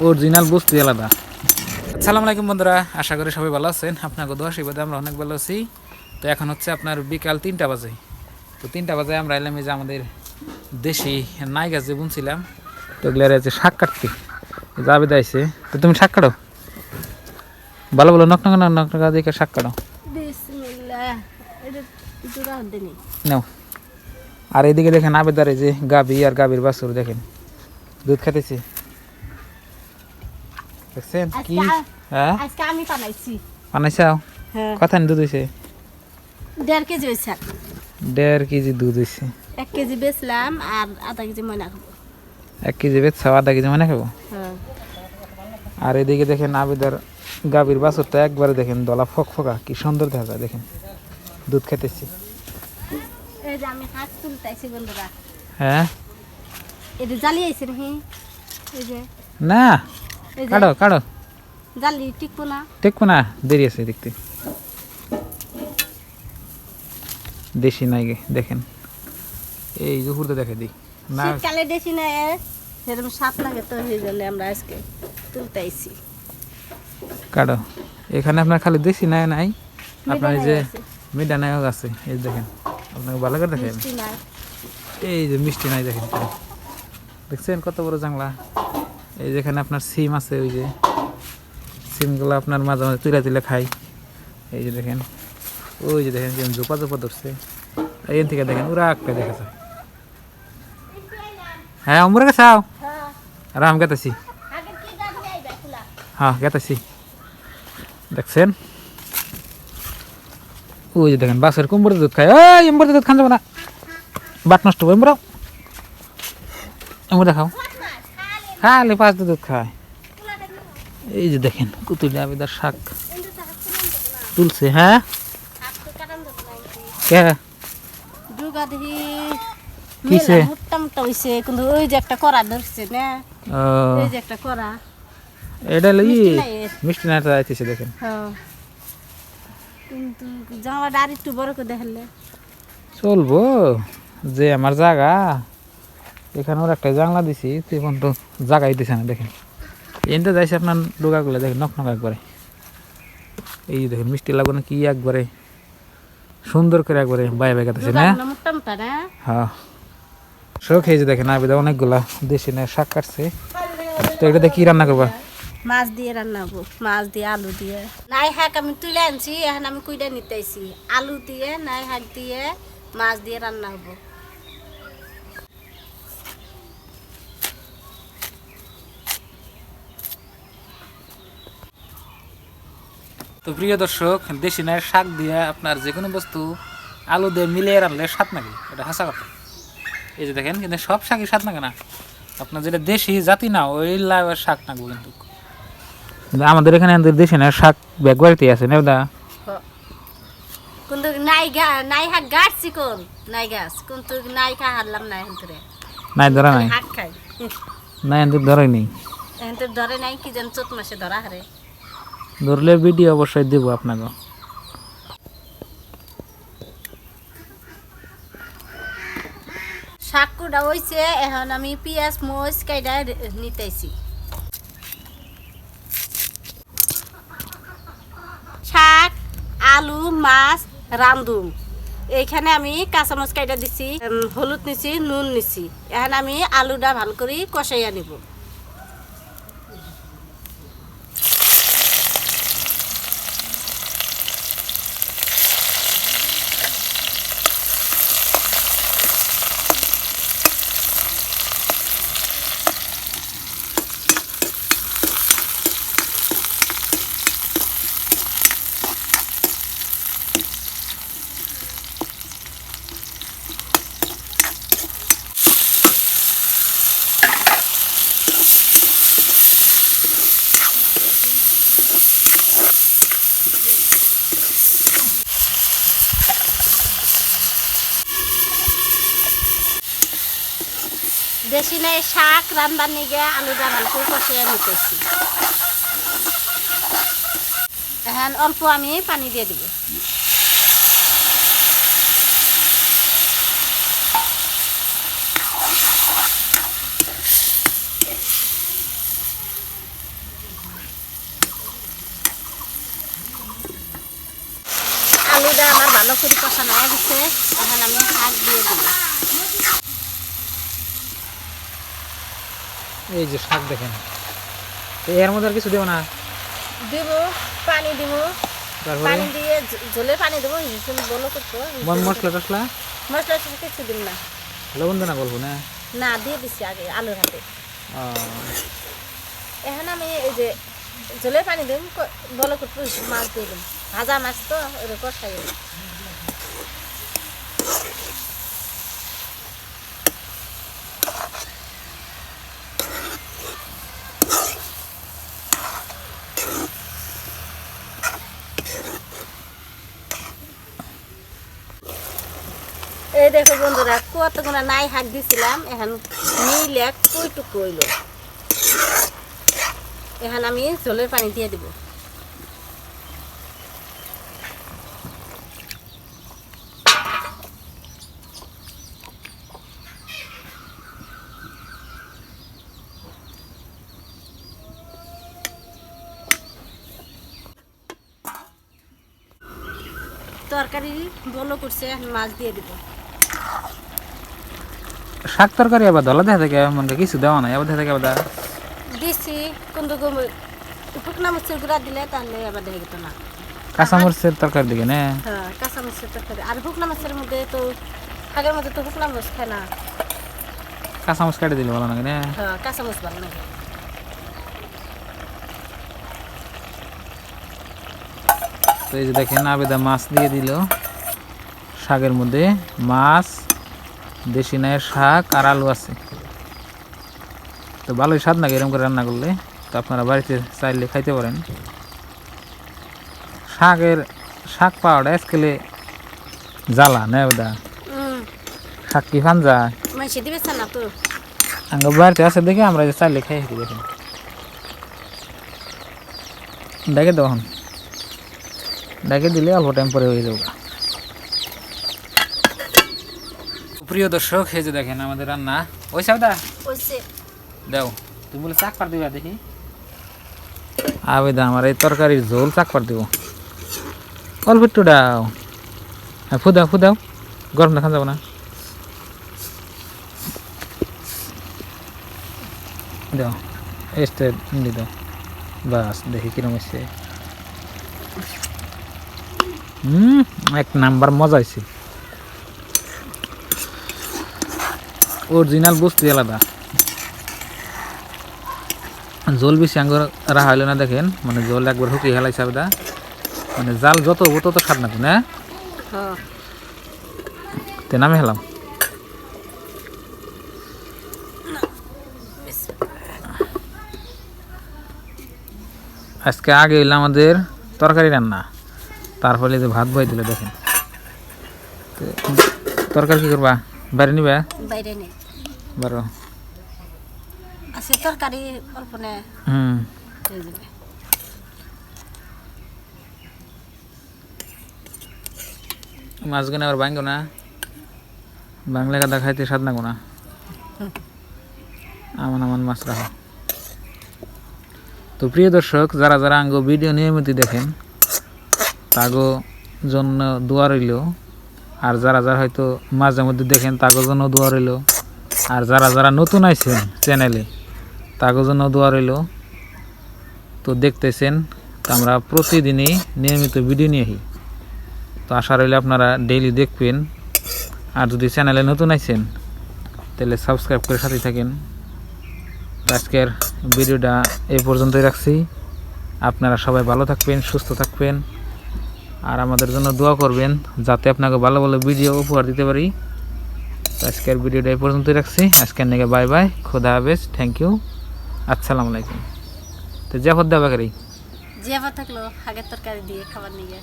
Original বস্তু আলাদা। আসসালামু আলাইকুম বন্ধুরা, আশা করি সবাই ভালো আছেন। আপনাকে দোয়া আশীর্বাদে আমরা অনেক ভালো আছি। তো এখন হচ্ছে আপনার বিকাল 3টা বাজে। তো 3টা বাজে আমরা এলাম এই যে আমাদের দেশি নাই গাছ যে বুনছিলাম, তো এগুলো আছে শাক কাটতে যাবে দাইছে। তো তুমি শাক কাটো, ভালো ভালো নকনকা দেখে শাক কাটো নাও। আর এদিকে দেখেন আবেদারে যে গাভী আর গাভীর বাছুর দেখেন দুধ খাইতেছে, দেখছেন কি? হ্যাঁ আজকে আমি বানাইছি। বানাইছাও? হ্যাঁ, কথা দুধ হয়েছে 1.5 কেজি হয়েছে। 1.5 কেজি দুধ হয়েছে। 1 কেজি বেচলাম আর আধা কেজি ময়না খাবো। 1 কেজি বেচছাও, 1/2 কেজি মানে খাবো। হ্যাঁ, আর এদিকে দেখেন আবেদার গাভীর বাছুরটা একবারে দেখেন দলা ফকফকা, কি সুন্দর দেখা যায় দেখেন, দুধ খাইতেছি। এই যে আমি হাত তুলতেছি বন্ধুরা। হ্যাঁ এটা জালি আইছে নাকি? এই যে না, এই যে কাটো কাটো, জালি টিকবো না। দেখবো না, দেরি আছে দেখতে। দেশি নাই গে দেখেন, এই দুপুরতে দেখে দিই না। শীতকালে দেশি না সেরকম সাপ লাগে, তো সেই জন্য আমরা আজকে তুলতেছি। কাটো, এখানে আপনার খালি দেশি নাই নাই, আপনার এই যে মিডা নাই আছে। মিডা নায়ক আছে, এই দেখেন আপনাকে ভালো করে দেখেন। মিষ্টি নাই। এই যে মিষ্টি নাই দেখেন, দেখছেন কত বড় জাংলা। এই যেখানে আপনার সিম আছে, ওই যে সিমগুলো আপনার মাঝে মাঝে তুলে তুলে খাই। এই যে দেখেন, ওই যে দেখেন জোপা জোপা ধরছে, এই থেকে দেখেন ওরা একটা দেখা যায়। হ্যাঁ অমরে গেছাও, হ্যাঁ, আর আমি গেতেছি। আগের কি জালি আইবা খোলা। হ্যাঁ গেতেছি, দেখছেন ওই যে দেখেন বাসের কুম্বরের দুধ খায়। ওই এম্বরের দুধ খান যাবো না, বাট নষ্ট করবো। এম্বরাও এম্বর দেখাও, খালি 5 দুধ খায়। এই যে দেখেন কুতুরি আবেদার শাক তুলছে। হ্যাঁ কে দুর্গা দেখি কিসে? মেলা মোটা মোটা হইছে, কিন্তু ওই যে একটা করা ধরছে না, ও, ওই যে একটা করা। এটা লই মিষ্টি নাই এর। মিষ্টি নাটা যাইতেছে দেখেন। হ্যাঁ, কিন্তু জামাটা আর একটু বড় করে দেখালে চলবো, যে আমার জায়গা এখানে ওর একটা জানলা দিছি, তখন তো জায়গাই দিছে না দেখেন। এনতে যাইছে আপনার ডোকাগুলো দেখেন নক একবারে। এই দেখেন মিষ্টি লাগবে না কি, একবারে সুন্দর করে একবারে বাই বাই কাটাছে না। মোটা মোটা না। হ্যাঁ শোক, এই যে দেখেন আবিদা অনেকগুলা দেশি না শাক কাটছে। তো এটা দিয়ে কি রান্না করবা? মাছ দিয়ে রান্না করবো, মাছ দিয়ে আলু দিয়ে। নাই শাক আমি তুলে আনছি, এখন আমি কুইডা নিতেছি। আলু দিয়ে নাই শাক দিয়ে মাছ দিয়ে রান্না হবো। তো প্রিয় দর্শক, দেশি নায়ের শাক দিয়ে আপনার যে কোনো বস্তু আলু দিয়ে মিলিয়ে রানলে স্বাদ নাকি, এটা হাসা কথা। এই যে দেখেন, কিন্তু সব শাকই স্বাদ নাগে না, আপনার যেটা দেশি জাতি না ওই লাউয়ের শাক নাকবো। কিন্তু আমাদের এখানে দেশি নায়ের শাক ব্যাগ বাড়িতে আছে না দা। কিন্তু নাই শাক গাছছি কোন নাই গাছ, কিন্তু নাই খা হারলাম না এখন তোরে। নাই ধরা নাই, শাক খাই নাই এদের ধরাই নেই। এখন তোর ধরে নাই, কি যেন চোদ্দ মাসে ধরা হারে। ধরলে ভিডিও অবশ্যই দেবো আপনাকে। শাক কুড়া হয়েছে, এখন আমি পেঁয়াজ মরিচ কাইডা নিতেছি। শাক আলু মাছ রান্ধুম। এইখানে আমি কাঁচামরিচ কাইটা দিছি, হলুদ নিছি, নুন নিছি। এখন আমি আলুটা ভালো করে কষাইয়া নিব। দেশি নাই শাক রান্নার নিগে আলুটা ভালো করে কষাইয়া নিতেছি। এখন অল্প আমি পানি দিয়ে দিব। করে কষানো হয়ে গেছে, এখন আমি শাক দিয়ে দিব। এই যে শাক দেখেন, তো এর মধ্যে আর কিছু দেবো না? দিব, পানি দিব, তারপরে পানি দিয়ে ঝোলে পানি দেবো, হিসুল বলো করতো। মশলা টসলা মশলা টসলা কিছু দিব না। লবণ দেনা বলবো না? না, দিয়ে দিচ্ছি আগে আলুর হাতে। এখন আমি এই যে ঝোলের পানি দিম, বলো করতো হিসুল মাছ দিয়ে দিম। ভাজা মাছ তো ওটা কষাই। এই দেখো বন্ধুরা, কতগুলো নাই শাক দিছিলাম, এখন মিলে কইটুকু হইল। এখন আমি ঝোলের পানি দিয়ে দিব। তরকারি বলো করছে, এখন মাছ দিয়ে দিব। শাক তরকারি আবার দলা দেখা থেকে মনে কিছু দেওয়া নাই, আবার দেখা থেকে আবার দিছি, কিন্তু শুকনা মরিচের গুঁড়া দিলে তাহলে আবার দেখে যেত না। কাঁচামরিচের তরকারি দিকে না? হ্যাঁ, কাঁচা মরিচের তরকারি। আর শুকনা মাছের মধ্যে তো, শাকের মধ্যে তো শুকনা মরিচ খায় না। কাঁচামরিচ কাটে দিলে ভালো লাগে না? হ্যাঁ, কাঁচা মরিচ ভালো লাগে। তো এই যে দেখেন আবেদা মাছ দিয়ে দিল শাকের মধ্যে। মাছ, দেশি নায়ের শাক আর আলু আছে। তো ভালোই স্বাদ লাগে এরকম করে রান্না করলে। তো আপনারা বাড়িতে চাইলে খাইতে পারেন। শাক পাওয়াটা আজকালে জ্বালা না আবেদা? শাক কি ফান যায়? মাইসে দিবে না তো। আমার বাড়িতে আছে দেখে আমরা যে চাইলে খাই দেখেন। ডেকে দেওয়া ডেকে দিলে অল্প টাইম পরে হয়ে যাবে। প্রিয় দর্শক, এই যে দেখেন আমাদের রান্না ওই সাবদা দাও। তুমি বলে চাক পার দিবা দেখি। আবেদা আমার এই তরকারির ঝোল চাক পার দিব, অল্প একটু দাও। হ্যাঁ, ফুদাও ফুদাও, গরম দেখান যাবো না। দাও এসতে দাও, বাস দেখি কিরম হয়েছে। এক নাম্বার মজা হয়েছে। অরিজিনাল বস্তু আলাদা। জল বেশি আঙ্গুর রাখা হইল না দেখেন, মানে জল একবার হুকিয়ে হেলাইছে আবেদা। মানে জাল যত হবো তত স্বাদ না না? তে নামে হেলাম। আজকে আগে হইলো আমাদের তরকারি রান্না, তারপরে যে ভাত বই দিল দেখেন। তরকারি কি করবা? বাইরে নিবে? বাইরে নেই, বারো আছে তরকারি অল্প নে। মাছগুলো আবার ভাঙবো না, বাংলা কাদা খাইতে স্বাদ না গোনা। আমান মাছ রাখা। তো প্রিয় দর্শক, যারা যারা আঙ্গো ভিডিও নিয়মিত দেখেন তাগো জন্য দোয়া রইল। আর যারা যারা হয়তো মাঝে মধ্যে দেখেন তাগো জন্য দোয়া রইল। আর যারা যারা নতুন আইছেন চ্যানেলে তাগো জন্য দোয়া রইল। তো দেখতেছেন তো আমরা প্রতিদিনই নিয়মিত ভিডিও নিয়ে আসি। তো আশা রইলে আপনারা ডেইলি দেখবেন। আর যদি চ্যানেলে নতুন আইছেন তাহলে সাবস্ক্রাইব করে সাথে থাকেন। আজকের ভিডিওটা এই পর্যন্তই রাখছি। আপনারা সবাই ভালো থাকবেন, সুস্থ থাকবেন, আর আমাদের জন্য দোয়া করবেন যাতে আপনাকে ভালো ভালো ভিডিও উপহার দিতে পারি। আজকের ভিডিওটা এই পর্যন্তই রাখছি। আজকের নাকি বাই বাই, খোদা হাফেজ, থ্যাংক ইউ, আসসালামু আলাইকুম। তো জিয়াফত দেওয়া বাকারি জিয়াফত থাকলো আগের তরকারি দিয়ে খাবার নিয়ে।